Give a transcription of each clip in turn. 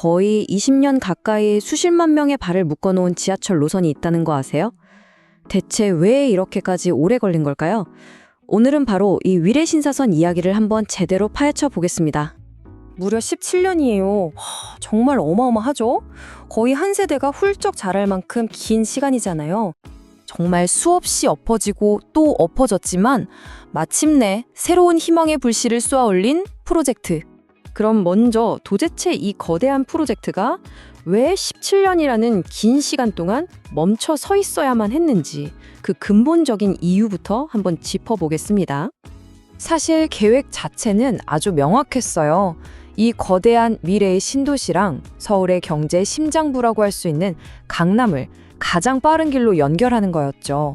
거의 20년 가까이 수십만 명의 발을 묶어놓은 지하철 노선이 있다는 거 아세요? 대체 왜 이렇게까지 오래 걸린 걸까요? 오늘은 바로 이 위례신사선 이야기를 한번 제대로 파헤쳐 보겠습니다. 무려 17년이에요. 정말 어마어마하죠? 거의 한 세대가 훌쩍 자랄 만큼 긴 시간이잖아요. 정말 수없이 엎어지고 또 엎어졌지만 마침내 새로운 희망의 불씨를 쏘아 올린 프로젝트. 그럼 먼저 도대체 이 거대한 프로젝트가 왜 17년이라는 긴 시간 동안 멈춰 서 있어야만 했는지 그 근본적인 이유부터 한번 짚어보겠습니다. 사실 계획 자체는 아주 명확했어요. 이 거대한 미래의 신도시랑 서울의 경제 심장부라고 할 수 있는 강남을 가장 빠른 길로 연결하는 거였죠.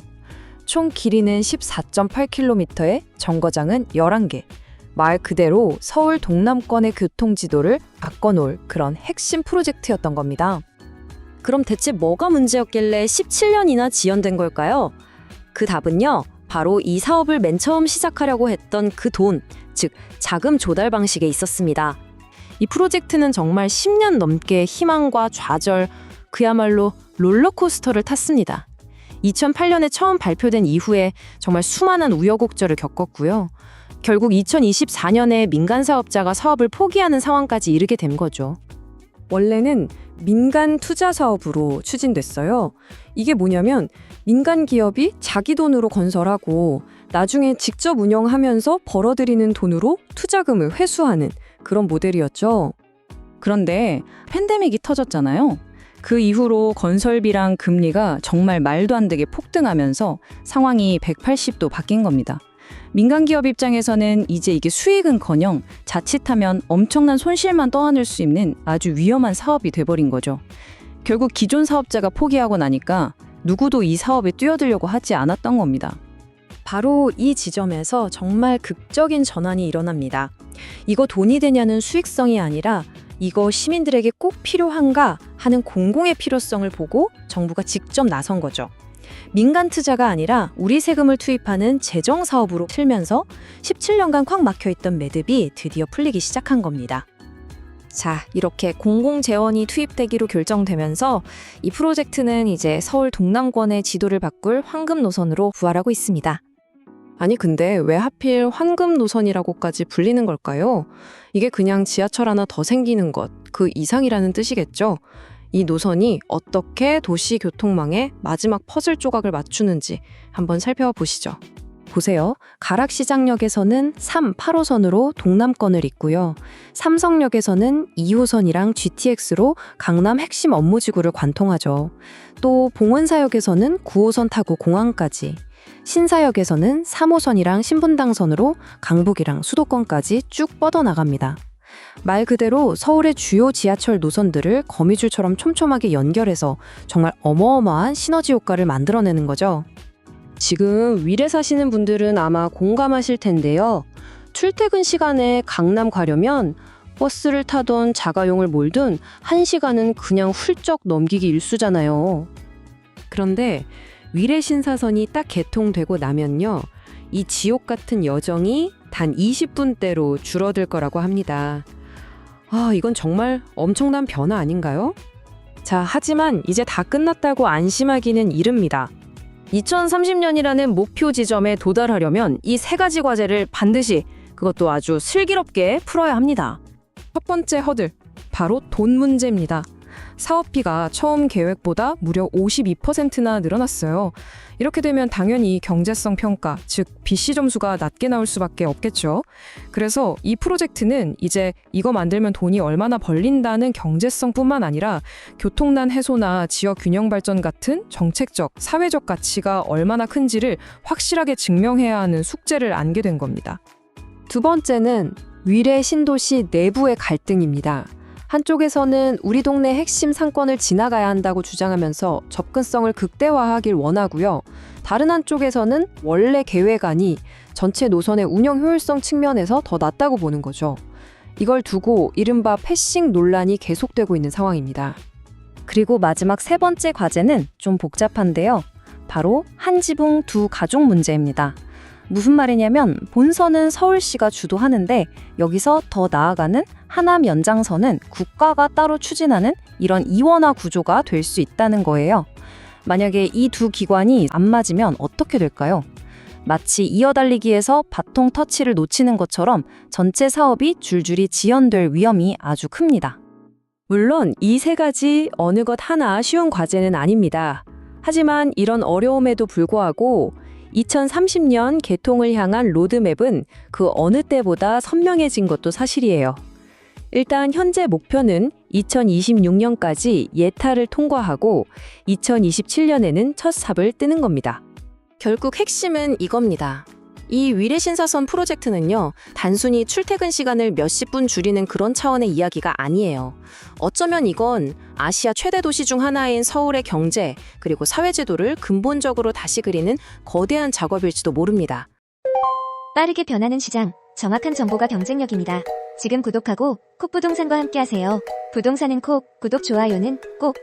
총 길이는 14.8km에 정거장은 11개. 말 그대로 서울 동남권의 교통지도를 바꿔놓을 그런 핵심 프로젝트였던 겁니다. 그럼 대체 뭐가 문제였길래 17년이나 지연된 걸까요? 그 답은요, 바로 이 사업을 맨 처음 시작하려고 했던 그 돈, 즉 자금 조달 방식에 있었습니다. 이 프로젝트는 정말 10년 넘게 희망과 좌절, 그야말로 롤러코스터를 탔습니다. 2008년에 처음 발표된 이후에 정말 수많은 우여곡절을 겪었고요. 결국 2024년에 민간 사업자가 사업을 포기하는 상황까지 이르게 된 거죠. 원래는 민간 투자 사업으로 추진됐어요. 이게 뭐냐면 민간 기업이 자기 돈으로 건설하고 나중에 직접 운영하면서 벌어들이는 돈으로 투자금을 회수하는 그런 모델이었죠. 그런데 팬데믹이 터졌잖아요. 그 이후로 건설비랑 금리가 정말 말도 안 되게 폭등하면서 상황이 180도 바뀐 겁니다. 민간 기업 입장에서는 이제 이게 수익은커녕 자칫하면 엄청난 손실만 떠안을 수 있는 아주 위험한 사업이 돼버린 거죠. 결국 기존 사업자가 포기하고 나니까 누구도 이 사업에 뛰어들려고 하지 않았던 겁니다. 바로 이 지점에서 정말 극적인 전환이 일어납니다. 이거 돈이 되냐는 수익성이 아니라 이거 시민들에게 꼭 필요한가 하는 공공의 필요성을 보고 정부가 직접 나선 거죠. 민간 투자가 아니라 우리 세금을 투입하는 재정 사업으로 틀면서 17년간 콱 막혀있던 매듭이 드디어 풀리기 시작한 겁니다. 자, 이렇게 공공재원이 투입되기로 결정되면서 이 프로젝트는 이제 서울 동남권의 지도를 바꿀 황금 노선으로 부활하고 있습니다. 아니 근데 왜 하필 황금 노선이라고까지 불리는 걸까요? 이게 그냥 지하철 하나 더 생기는 것, 그 이상이라는 뜻이겠죠? 이 노선이 어떻게 도시 교통망의 마지막 퍼즐 조각을 맞추는지 한번 살펴보시죠. 보세요. 가락시장역에서는 3, 8호선으로 동남권을 잇고요. 삼성역에서는 2호선이랑 GTX로 강남 핵심 업무지구를 관통하죠. 또 봉은사역에서는 9호선 타고 공항까지, 신사역에서는 3호선이랑 신분당선으로 강북이랑 수도권까지 쭉 뻗어나갑니다. 말 그대로 서울의 주요 지하철 노선들을 거미줄처럼 촘촘하게 연결해서 정말 어마어마한 시너지 효과를 만들어내는 거죠. 지금 위례 사시는 분들은 아마 공감하실 텐데요. 출퇴근 시간에 강남 가려면 버스를 타던 자가용을 몰든 1시간은 그냥 훌쩍 넘기기 일쑤잖아요. 그런데 위례 신사선이 딱 개통되고 나면요, 이 지옥 같은 여정이 단 20분대로 줄어들 거라고 합니다. 이건 정말 엄청난 변화 아닌가요? 자, 하지만 이제 다 끝났다고 안심하기는 이릅니다. 2030년이라는 목표 지점에 도달하려면 이 세 가지 과제를 반드시, 그것도 아주 슬기롭게 풀어야 합니다. 첫 번째 허들, 바로 돈 문제입니다. 사업비가 처음 계획보다 무려 52%나 늘어났어요. 이렇게 되면 당연히 경제성 평가, 즉 BC 점수가 낮게 나올 수밖에 없겠죠. 그래서 이 프로젝트는 이제 이거 만들면 돈이 얼마나 벌린다는 경제성뿐만 아니라 교통난 해소나 지역 균형 발전 같은 정책적, 사회적 가치가 얼마나 큰지를 확실하게 증명해야 하는 숙제를 안게 된 겁니다. 두 번째는 위례 신도시 내부의 갈등입니다. 한쪽에서는 우리 동네 핵심 상권을 지나가야 한다고 주장하면서 접근성을 극대화하길 원하고요. 다른 한쪽에서는 원래 계획안이 전체 노선의 운영 효율성 측면에서 더 낫다고 보는 거죠. 이걸 두고 이른바 패싱 논란이 계속되고 있는 상황입니다. 그리고 마지막 세 번째 과제는 좀 복잡한데요. 바로 한 지붕 두 가족 문제입니다. 무슨 말이냐면 본선은 서울시가 주도하는데 여기서 더 나아가는 하남 연장선은 국가가 따로 추진하는 이런 이원화 구조가 될 수 있다는 거예요. 만약에 이 두 기관이 안 맞으면 어떻게 될까요? 마치 이어달리기에서 바통 터치를 놓치는 것처럼 전체 사업이 줄줄이 지연될 위험이 아주 큽니다. 물론 이 세 가지 어느 것 하나 쉬운 과제는 아닙니다. 하지만 이런 어려움에도 불구하고 2030년 개통을 향한 로드맵은 그 어느 때보다 선명해진 것도 사실이에요. 일단 현재 목표는 2026년까지 예타를 통과하고 2027년에는 첫 삽을 뜨는 겁니다. 결국 핵심은 이겁니다. 이 위례신사선 프로젝트는요, 단순히 출퇴근 시간을 몇십 분 줄이는 그런 차원의 이야기가 아니에요. 어쩌면 이건 아시아 최대 도시 중 하나인 서울의 경제, 그리고 사회제도를 근본적으로 다시 그리는 거대한 작업일지도 모릅니다. 빠르게 변하는 시장, 정확한 정보가 경쟁력입니다. 지금 구독하고 콕부동산과 함께하세요. 부동산은 콕, 구독, 좋아요는 꼭.